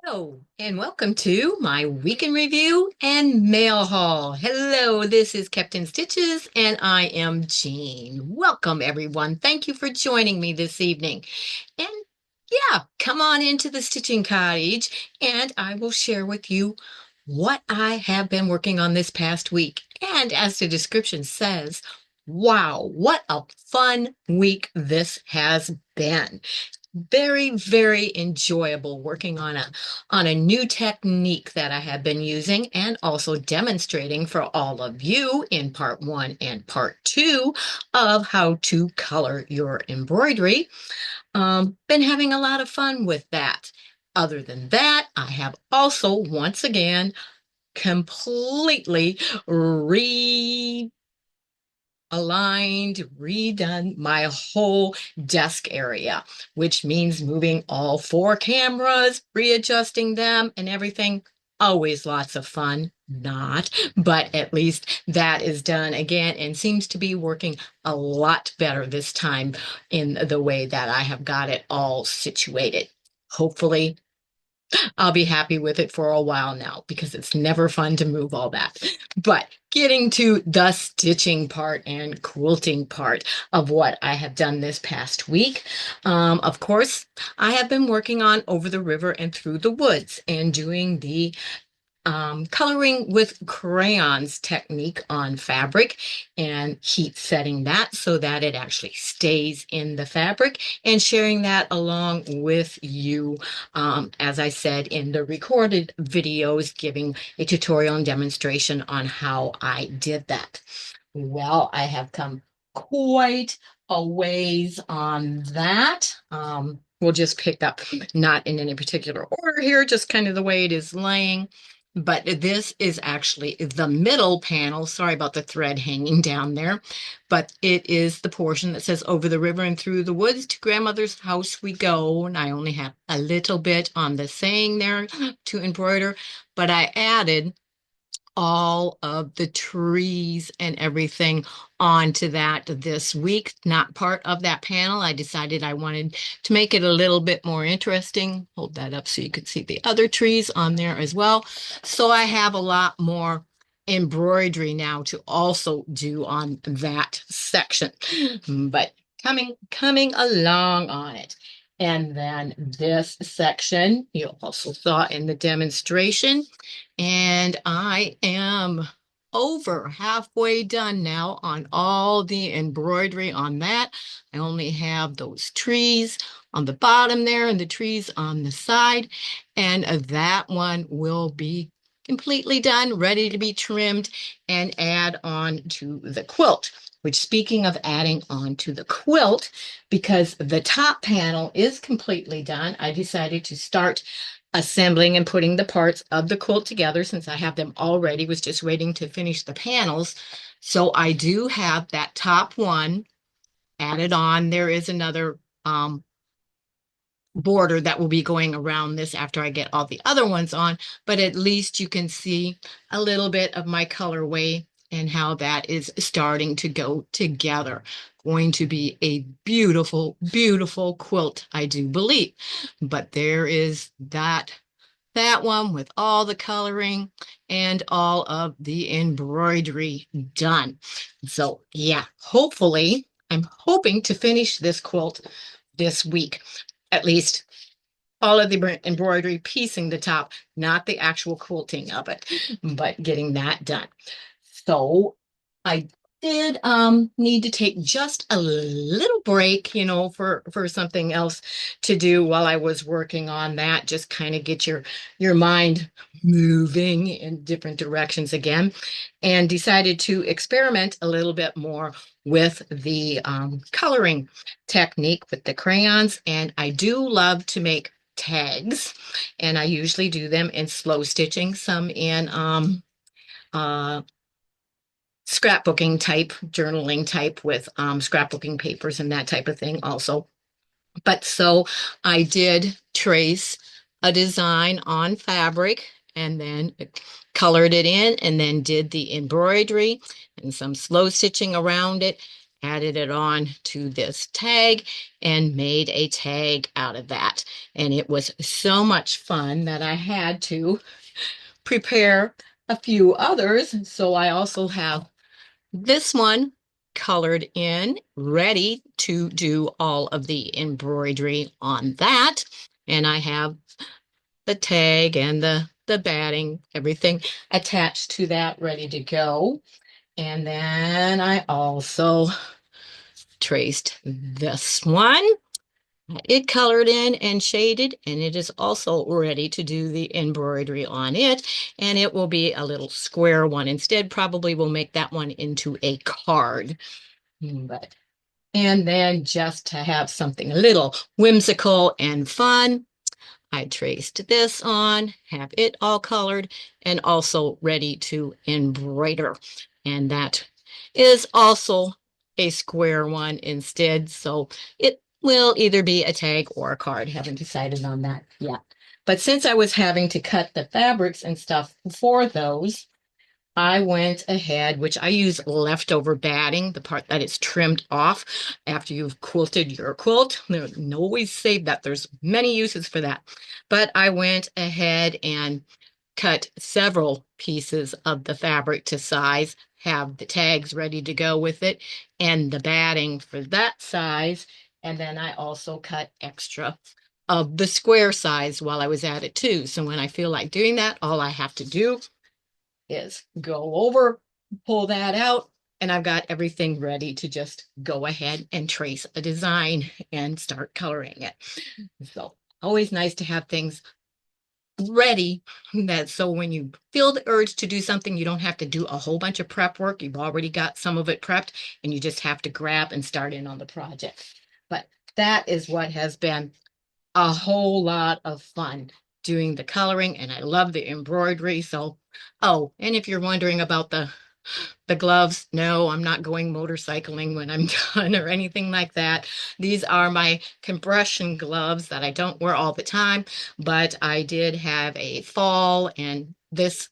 Hello, and welcome to my week in review and mail haul. Hello, this is Captain Stitches, and I am Jean. Welcome, everyone. Thank you for joining me this evening. And yeah, come on into the Stitching Cottage, and I will share with you what I have been working on this past week. And as the description says, wow, what a fun week this has been. Very, very enjoyable working on a new technique that I have been using and also demonstrating for all of you in part one and part two of how to color your embroidery. Been having a lot of fun with that. Other than that, I have also once again completely aligned, redone my whole desk area, which means moving all four cameras, readjusting them and everything. Always lots of fun. Not, but at least that is done again and seems to be working a lot better this time in the way that I have got it all situated. Hopefully, I'll be happy with it for a while now because it's never fun to move all that. But getting to the stitching part and quilting part of what I have done this past week. Of course, I have been working on Over the River and Through the Woods and doing the coloring with crayons technique on fabric and heat setting that so that it actually stays in the fabric and sharing that along with you, as I said in the recorded videos, giving a tutorial and demonstration on how I did that. Well, I have come quite a ways on that. We'll just pick up, not in any particular order here, just kind of the way it is laying. But this is actually the middle panel. Sorry about the thread hanging down there, but it is the portion that says Over the River and Through the Woods to Grandmother's House we go. And I only have a little bit on the saying there to embroider, but I added all of the trees and everything onto that this week. Not part of that panel. I decided I wanted to make it a little bit more interesting. Hold that up so you can see the other trees on there as well. So I have a lot more embroidery now to also do on that section. But coming along on it. And then this section you also saw in the demonstration, and I am over halfway done now on all the embroidery on that. I only have those trees on the bottom there and the trees on the side, and that one will be completely done, ready to be trimmed and add on to the quilt. Which, speaking of adding on to the quilt, because the top panel is completely done, I decided to start assembling and putting the parts of the quilt together since I have them all ready, was just waiting to finish the panels. So I do have that top one added on. There is another border that will be going around this after I get all the other ones on, but at least you can see a little bit of my colorway and how that is starting to go together. Going to be a beautiful, beautiful quilt, I do believe. But there is that one with all the coloring and all of the embroidery done. So yeah, hopefully, I'm hoping to finish this quilt this week, at least all of the embroidery piecing the top, not the actual quilting of it, but getting that done. So I did need to take just a little break, for something else to do while I was working on that, just kind of get your mind moving in different directions again, and decided to experiment a little bit more with the coloring technique with the crayons. And I do love to make tags, and I usually do them in slow stitching, some in uh scrapbooking type, journaling type with scrapbooking papers and that type of thing also. But so I did trace a design on fabric and then colored it in and then did the embroidery and some slow stitching around it. added it on to this tag and made a tag out of that. And it was so much fun that I had to prepare a few others. So I also have this one colored in, ready to do all of the embroidery on that. And I have the tag and the batting, everything attached to that, ready to go. And then I also traced this one. It colored in and shaded, and it is also ready to do the embroidery on it. And it will be a little square one. Instead, probably we'll make that one into a card. But and then just to have something a little whimsical and fun, I traced this on, have it all colored and also ready to embroider. And that is also a square one instead. So it will either be a tag or a card. Haven't decided on that yet. But since I was having to cut the fabrics and stuff for those, I went ahead, which I use leftover batting, the part that is trimmed off after you've quilted your quilt. Always save that. There's many uses for that. But I went ahead and cut several pieces of the fabric to size, have the tags ready to go with it, and the batting for that size. And then I also cut extra of the square size while I was at it too. So when I feel like doing that, all I have to do is go over, pull that out, and I've got everything ready to just go ahead and trace a design and start coloring it. So always nice to have things ready that so when you feel the urge to do something, you don't have to do a whole bunch of prep work. You've already got some of it prepped and you just have to grab and start in on the project. But that is what has been a whole lot of fun doing the coloring, and I love the embroidery. So, oh, and if you're wondering about the gloves, no, I'm not going motorcycling when I'm done or anything like that. These are my compression gloves that I don't wear all the time, but I did have a fall and this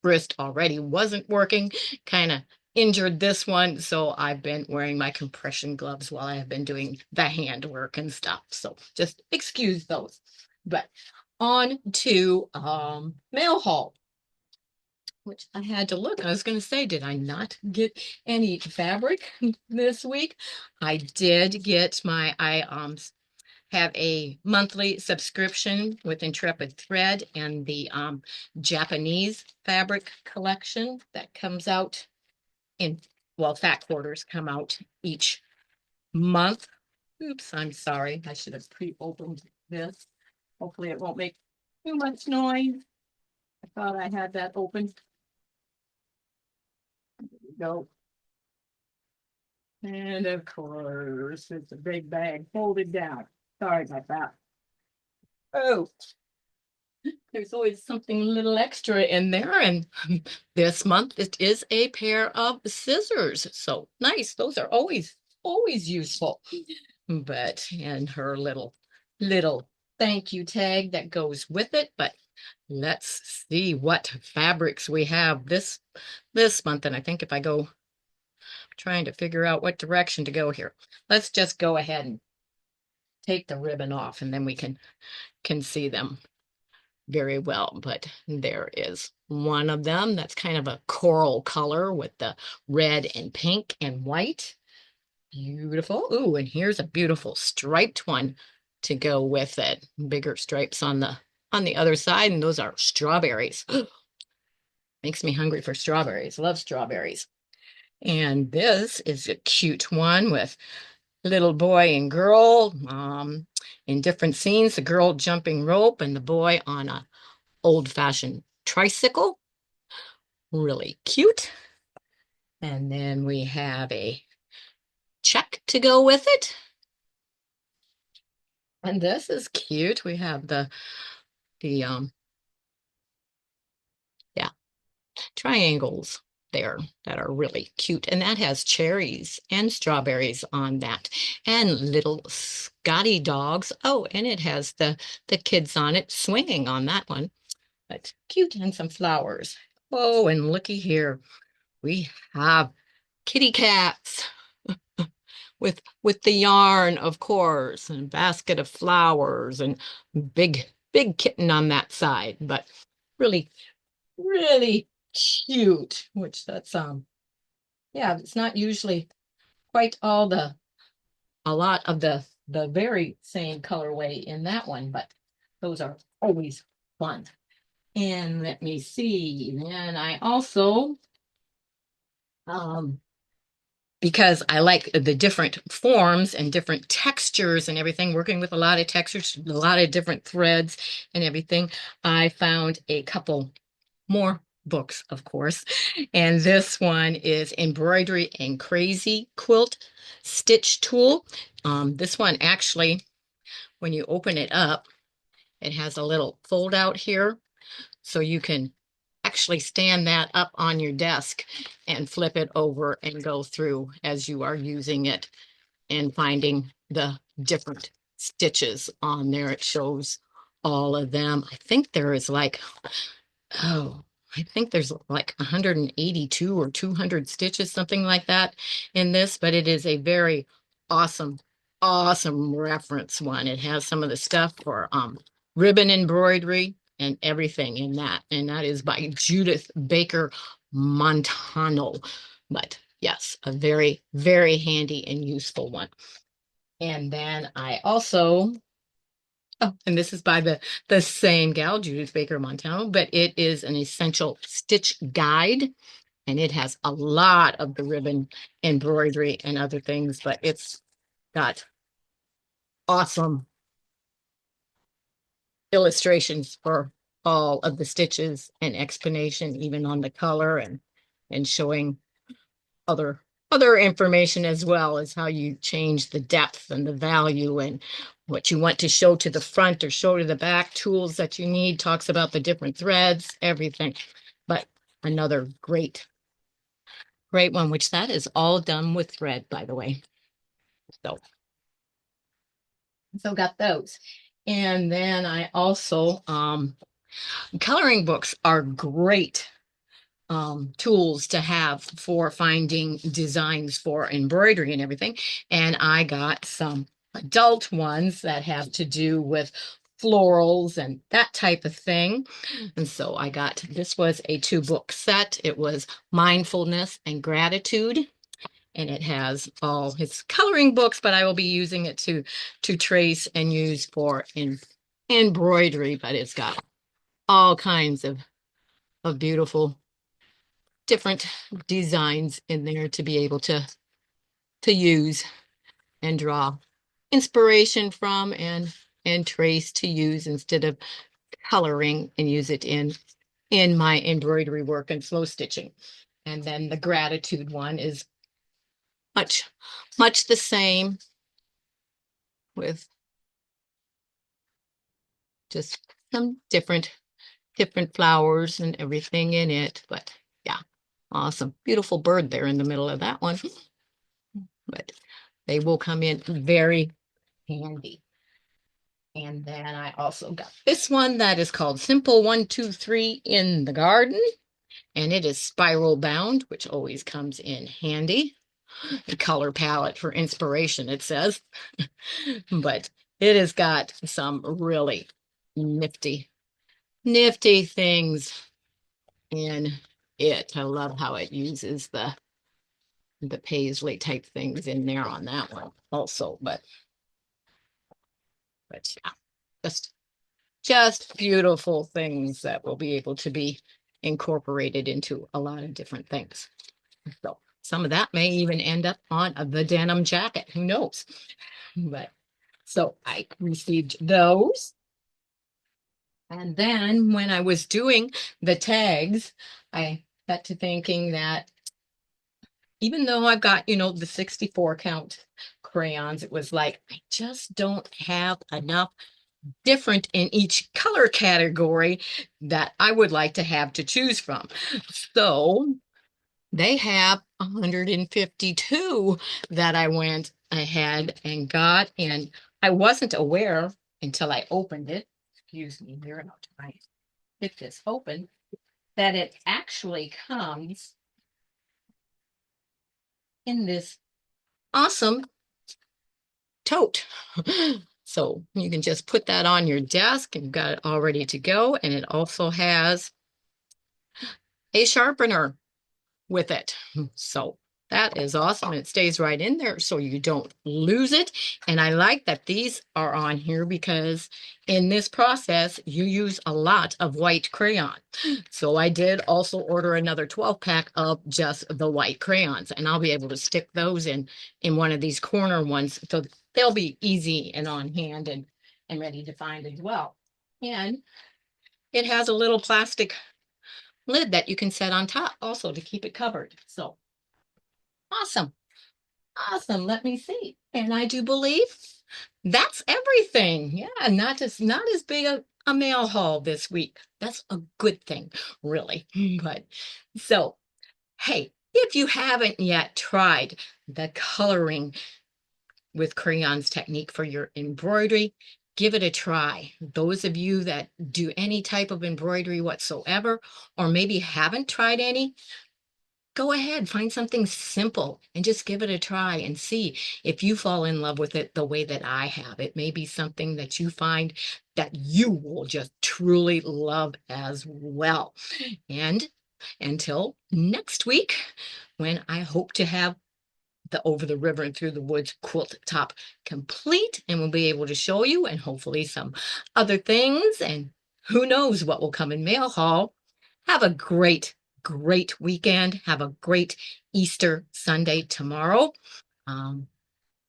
wrist already wasn't working, kind of injured this one. So I've been wearing my compression gloves while I have been doing the handwork and stuff. So just excuse those. But on to mail haul, which I had to look. I was going to say, did I not get any fabric this week? I did get I have a monthly subscription with Intrepid Thread and the Japanese fabric collection that comes out in, well, fat quarters come out each month. Oops, I'm sorry. I should have pre-opened this. Hopefully it won't make too much noise. I thought I had that open. There we go. And of course, it's a big bag folded down. Sorry about that. Oh, there's always something a little extra in there. And this month it is a pair of scissors. So nice. Those are always useful. But and her little thank you tag that goes with it. But let's see what fabrics we have this month. And I think if I go trying to figure out what direction to go here, let's just go ahead and take the ribbon off and then we can see them very well. But there is one of them that's kind of a coral color with the red and pink and white. Beautiful. Ooh, and here's a beautiful striped one to go with it. Bigger stripes on the other side, and those are strawberries. Makes me hungry for strawberries. Love strawberries. And this is a cute one with little boy and girl in different scenes. The girl jumping rope and the boy on a old-fashioned tricycle. Really cute. And then we have a check to go with it. And this is cute. We have the yeah, triangles there that are really cute. And that has cherries and strawberries on that. And little Scotty dogs. Oh, and it has the kids on it swinging on that one. But cute, and some flowers. Oh, and looky here. We have kitty cats. with the yarn, of course, and a basket of flowers and big kitten on that side, but really, really cute, which that's yeah, it's not usually quite all a lot of the very same colorway in that one, but those are always fun. And let me see. And I also um because I like the different forms and different textures and everything, working with a lot of textures, a lot of different threads and everything, I found a couple more books, of course. And this one is Embroidery and Crazy Quilt Stitch Tool. This one actually, when you open it up, it has a little fold out here, so you can actually stand that up on your desk and flip it over and go through as you are using it and finding the different stitches on there. It shows all of them. I think there is like, oh, I think there's like 182 or 200 stitches, something like that in this, but it is a very awesome, awesome reference one. It has some of the stuff for ribbon embroidery and everything in that. And that is by Judith Baker Montano. But yes, a very, very handy and useful one. And then I also, oh, and this is by the same gal, Judith Baker Montano, but it is an essential stitch guide, and it has a lot of the ribbon embroidery and other things, but it's got awesome illustrations for all of the stitches and explanation, even on the color and showing other other information as well as how you change the depth and the value and what you want to show to the front or show to the back, tools that you need, talks about the different threads, everything. But another great one, which that is all done with thread, by the way. So, so got those. And then I also, coloring books are great tools to have for finding designs for embroidery and everything. And I got some adult ones that have to do with florals and that type of thing. And so I got, this was a 2-book set. It was Mindfulness and Gratitude. And it has all his coloring books, but I will be using it to trace and use for embroidery. But it's got all kinds of beautiful different designs in there to be able to use and draw inspiration from and trace to use instead of coloring and use it in my embroidery work and flow stitching. And then the gratitude one is much the same with just some different flowers and everything in it. But yeah, awesome. Beautiful bird there in the middle of that one. But they will come in very handy. And then I also got this one that is called Simple 1, 2, 3 in the Garden. And it is spiral bound, which always comes in handy. The color palette for inspiration, it says. But it has got some really nifty, nifty things in it. I love how it uses the paisley type things in there on that one also. But yeah, just just beautiful things that will be able to be incorporated into a lot of different things. So some of that may even end up on the denim jacket. Who knows? But so I received those. And then when I was doing the tags, I got to thinking that even though I've got, the 64 count crayons, it was like, I just don't have enough different in each color category that I would like to have to choose from. So they have 152 that I went ahead and got, and I wasn't aware until I opened it. Excuse me here, and I'll try and get this open, that it actually comes in this awesome tote. So you can just put that on your desk and you've got it all ready to go. And it also has a sharpener with it. So that is awesome. It stays right in there so you don't lose it. And I like that these are on here because in this process, you use a lot of white crayon. So I did also order another 12 pack of just the white crayons, and I'll be able to stick those in one of these corner ones. So they'll be easy and on hand and ready to find as well. And it has a little plastic lid that you can set on top also to keep it covered. So awesome. Awesome. Let me see. And I do believe that's everything. Yeah, not as big a mail haul this week. That's a good thing, really. But so, hey, if you haven't yet tried the coloring with crayons technique for your embroidery, give it a try. Those of you that do any type of embroidery whatsoever, or maybe haven't tried any, go ahead, find something simple and just give it a try and see if you fall in love with it the way that I have. It may be something that you find that you will just truly love as well. And until next week, when I hope to have the Over the River and Through the Woods quilt top complete, and we'll be able to show you and hopefully some other things. And who knows what will come in mail haul. Have a great weekend. Have a great Easter Sunday tomorrow. Um,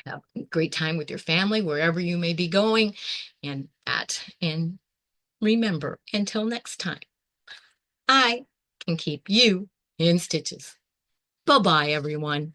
have a great time with your family, wherever you may be going. And remember, until next time, I can keep you in stitches. Bye-bye, everyone.